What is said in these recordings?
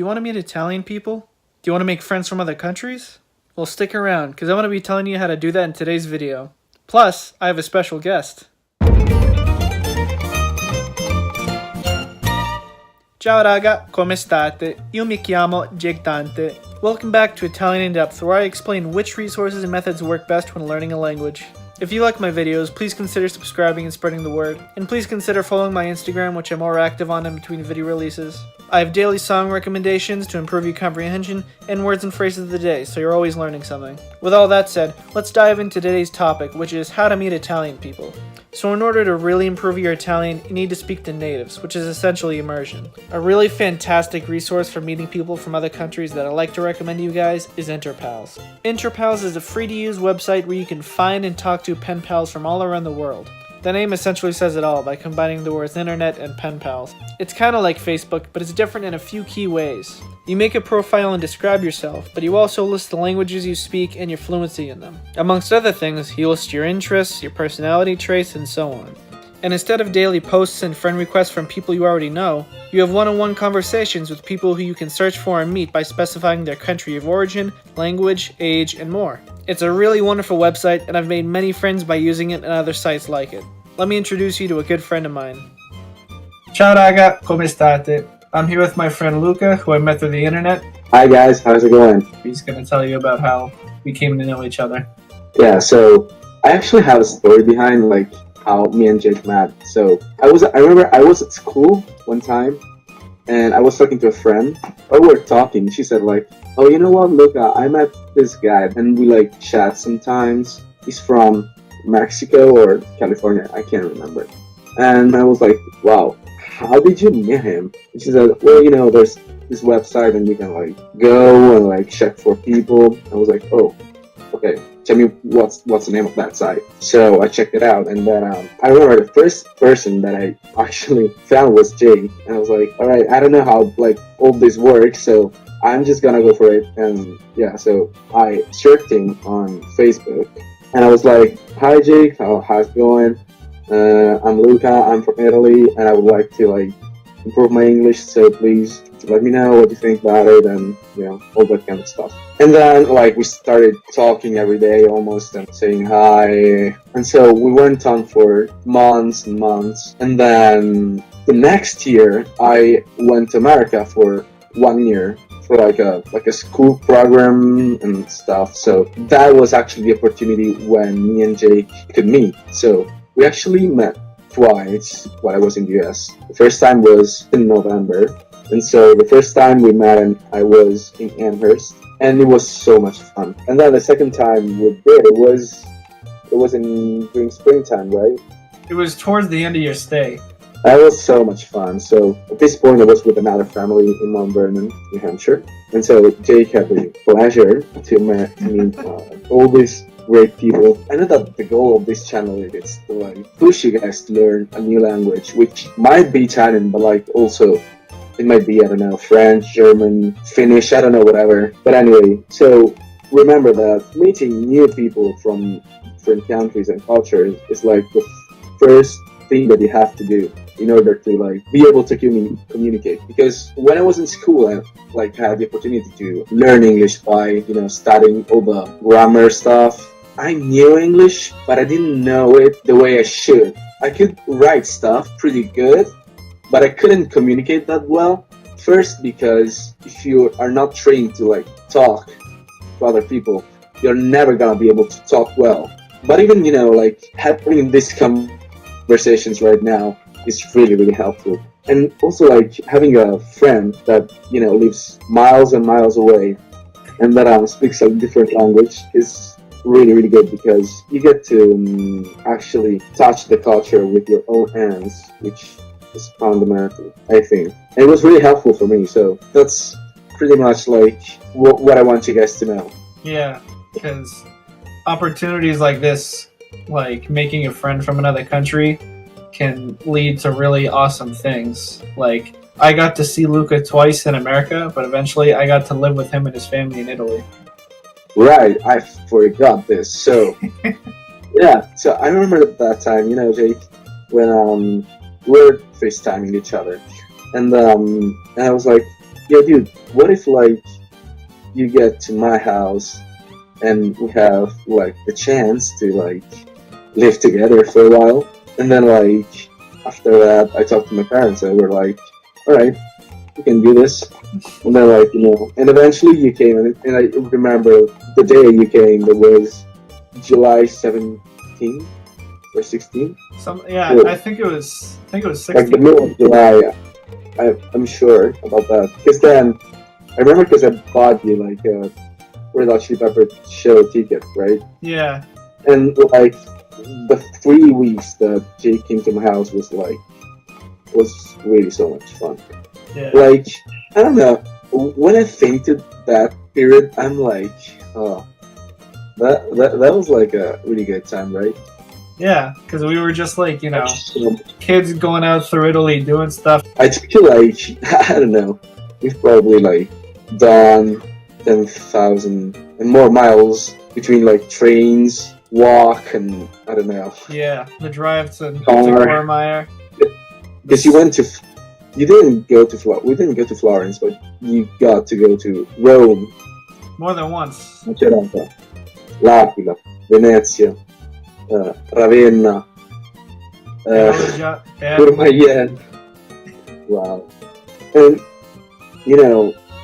Do you want to meet Italian people? Do you want to make friends from other countries? Well, stick around, because I'm going to be telling you how to do that in today's video. Plus, I have a special guest. Ciao raga, come state? Io mi chiamo Jigtante. Welcome back to Italian in Depth, where I explain which resources and methods work best when learning a language. If you like my videos, please consider subscribing and spreading the word. And please consider following my Instagram, which I'm more active on in between video releases. I have daily song recommendations to improve your comprehension and words and phrases of the day, so you're always learning something. With all that said, let's dive into today's topic, which is how to meet Italian people. So in order to really improve your Italian, you need to speak to natives, which is essentially immersion. A really fantastic resource for meeting people from other countries that I like to recommend to you guys is Interpals. Interpals is a free-to-use website where you can find and talk to pen pals from all around the world. The name essentially says it all by combining the words internet and pen pals. It's kind of like Facebook, but it's different in a few key ways. You make a profile and describe yourself, but you also list the languages you speak and your fluency in them. Amongst other things, you list your interests, your personality traits, and so on. And instead of daily posts and friend requests from people you already know, you have one-on-one conversations with people who you can search for and meet by specifying their country of origin, language, age, and more. It's a really wonderful website, and I've made many friends by using it and other sites like it. Let me introduce you to a good friend of mine. Ciao raga, come state? I'm here with my friend Luca, who I met through the internet. Hi guys, how's it going? He's going to tell you about how we came to know each other. Yeah, so I actually have a story behind like how me and Jake met. So I remember I was at school one time and I was talking to a friend. While we were talking, she said like, oh, you know what, Luca, I met this guy and we like chat sometimes. He's from Mexico or California, I can't remember. And I was like, wow, how did you meet him? And she said, well, you know, there's this website and you can like go and like check for people. I was like, oh, okay, tell me what's the name of that site. So I checked it out, and then I remember the first person that I actually found was Jay, and I was like, all right, I don't know how like all this works, so I'm just gonna go for it. And yeah, so I searched him on Facebook, and I was like, hi Jake, how's it going? I'm Luca, I'm from Italy, and I would like to like improve my English, so please let me know what you think about it, and you know, all that kind of stuff. And then like we started talking every day almost and saying hi, and so we went on for months and months. And then the next year I went to America for 1 year for like a school program and stuff. So that was actually the opportunity when me and Jake could meet. So we actually met twice while I was in the US. The first time was in November, and so the first time we met, and I was in Amherst, and it was so much fun. And then the second time we did, it was during springtime, right? It was towards the end of your stay. That was so much fun. So at this point, I was with another family in Mount Vernon, New Hampshire, and so Jake had the pleasure to meet all these great people. I know that the goal of this channel is to like push you guys to learn a new language, which might be Italian, but like also it might be, I don't know, French, German, Finnish, I don't know, whatever. But anyway, so remember that meeting new people from different countries and cultures is like the first thing that you have to do in order to like be able to communicate. Because when I was in school, I like had the opportunity to learn English by, you know, studying all the grammar stuff. I knew English, but I didn't know it the way I should. I could write stuff pretty good, but I couldn't communicate that well. First, because if you are not trained to like talk to other people, you're never gonna be able to talk well. But even, you know, like having these conversations right now is really, really helpful. And also like having a friend that, you know, lives miles and miles away and that speaks a different language is really, really good, because you get to actually touch the culture with your own hands, which is fundamental, I think. And it was really helpful for me, so that's pretty much like what I want you guys to know. Yeah, because opportunities like this, like making a friend from another country, can lead to really awesome things. Like, I got to see Luca twice in America, but eventually I got to live with him and his family in Italy. Right, I forgot this. So, yeah, so I remember at that time, you know, Jake, when we were FaceTiming each other, and I was like, yo, dude, what if like you get to my house and we have like the chance to like live together for a while, and then like after that, I talked to my parents and we're like, all right, we can do this. And then like and eventually you came, and I remember the day you came. That was July 17th or 16th. I think it was 16. Like the middle of July. I'm sure about that because then I remember because I bought you like a Red Hot Chili Pepper show ticket, right? Yeah. And like the 3 weeks that Jake came to my house was really so much fun. Yeah. Like, I don't know. When I think to that period, I'm like, oh, that was like a really good time, right? Yeah, because we were just like, kids going out through Italy doing stuff. I feel like, I don't know, we've probably like done 10,000 and more miles between like trains, walk, and I don't know. Yeah, the drive to Gormire. Because we didn't go to Florence, but you got to go to Rome. More than once. Macerata, L'Aquila, Venezia, Ravenna, Courmayeur. Wow. And,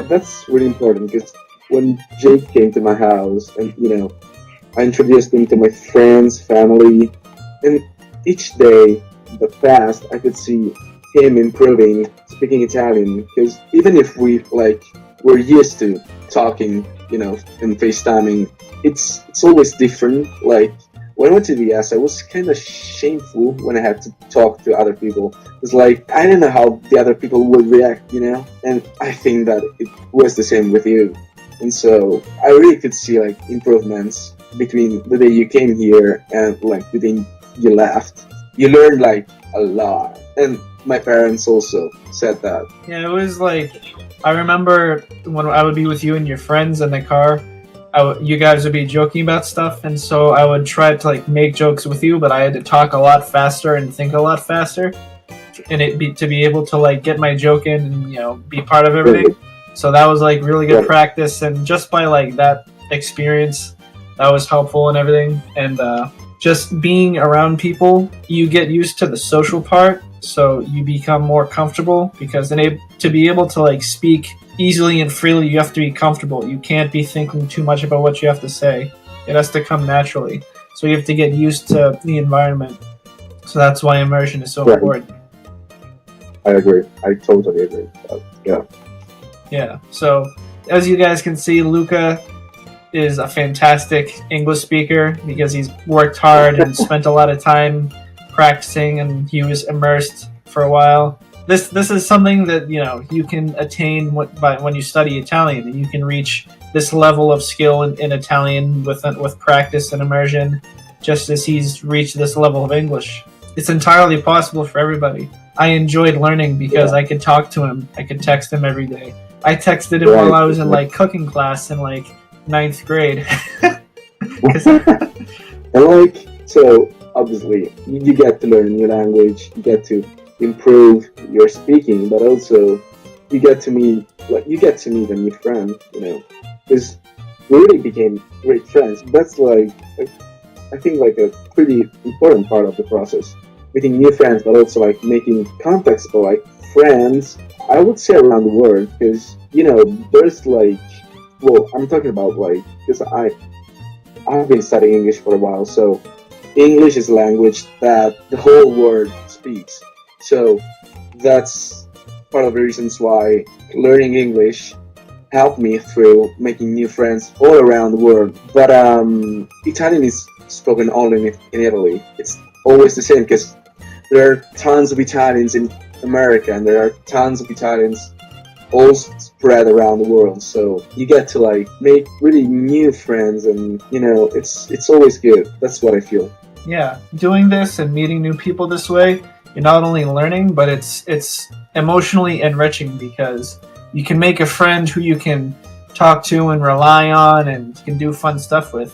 that's really important because when Jake came to my house and, I introduced him to my friends, family, and each day that passed, I could see him improving, speaking Italian, because even if we're used to talking, and FaceTiming, it's always different. Like, when I went to the US, I was kind of shameful when I had to talk to other people. It's like, I didn't know how the other people would react, and I think that it was the same with you. And so I really could see like improvements between the day you came here and like the day you left. You learned like a lot. And my parents also said that. Yeah, it was like, I remember when I would be with you and your friends in the car, you guys would be joking about stuff, and so I would try to like make jokes with you, but I had to talk a lot faster and think a lot faster, and to be able to like get my joke in and be part of everything. So that was like really good practice, and just by like that experience, that was helpful and everything. And just being around people, you get used to the social part, so you become more comfortable, because to be able to like speak easily and freely, you have to be comfortable. You can't be thinking too much about what you have to say. It has to come naturally. So you have to get used to the environment. So that's why immersion is so important. I agree. I totally agree. Yeah. Yeah. So as you guys can see, Luca is a fantastic English speaker because he's worked hard and spent a lot of time practicing, and he was immersed for a while. This is something that you can attain when you study Italian, and you can reach this level of skill in Italian with practice and immersion, just as he's reached this level of English. It's entirely possible for everybody. I enjoyed learning because I could talk to him. I could text him every day. I texted him while I was in like cooking class in like 9th grade. And so obviously you get to learn a new language, you get to improve your speaking, but also you get to meet a new friend, because we really became great friends. That's like I think like a pretty important part of the process, meeting new friends, but also like making contacts for like friends, I would say around the world, because there's like, well, I'm talking about like, because I've been studying English for a while, so English is a language that the whole world speaks. So that's part of the reasons why learning English helped me through making new friends all around the world. But Italian is spoken only in Italy. It's always the same because there are tons of Italians in America, and there are tons of Italians all spread around the world. So you get to like make really new friends, and it's always good. That's what I feel. Yeah, doing this and meeting new people this way, you're not only learning, but it's emotionally enriching, because you can make a friend who you can talk to and rely on and can do fun stuff with.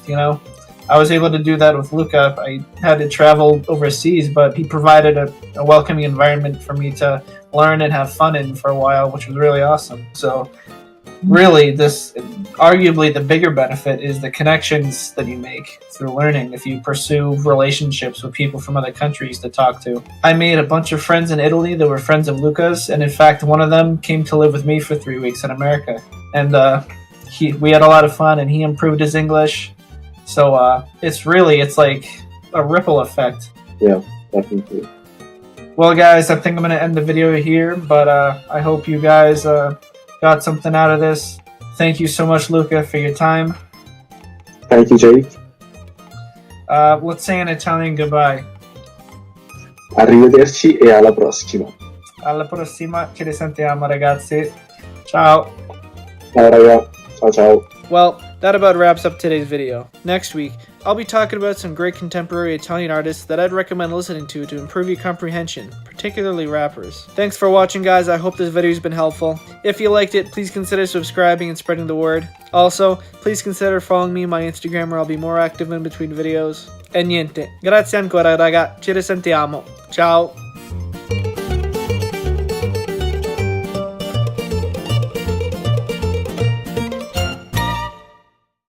I was able to do that with Luca. I had to travel overseas, but he provided a welcoming environment for me to learn and have fun in for a while, which was really awesome. So really, this arguably the bigger benefit is the connections that you make through learning if you pursue relationships with people from other countries to talk to. I made a bunch of friends in Italy that were friends of Luca's, and in fact one of them came to live with me for 3 weeks in America, and we had a lot of fun, and he improved his English. So it's like a ripple effect. Yeah, definitely. Well guys, I think I'm going to end the video here, but I hope you guys got something out of this. Thank you so much, Luca, for your time. Thank you, Jake. Let's say in Italian goodbye. Arrivederci e alla prossima. Alla prossima, ci risentiamo ragazzi. Ciao. Ciao raga. Ciao ciao. Well, that about wraps up today's video. Next week, I'll be talking about some great contemporary Italian artists that I'd recommend listening to improve your comprehension, particularly rappers. Thanks for watching, guys. I hope this video's been helpful. If you liked it, please consider subscribing and spreading the word. Also, please consider following me on my Instagram where I'll be more active in between videos. E niente, grazie ancora raga, ci risentiamo. Ciao!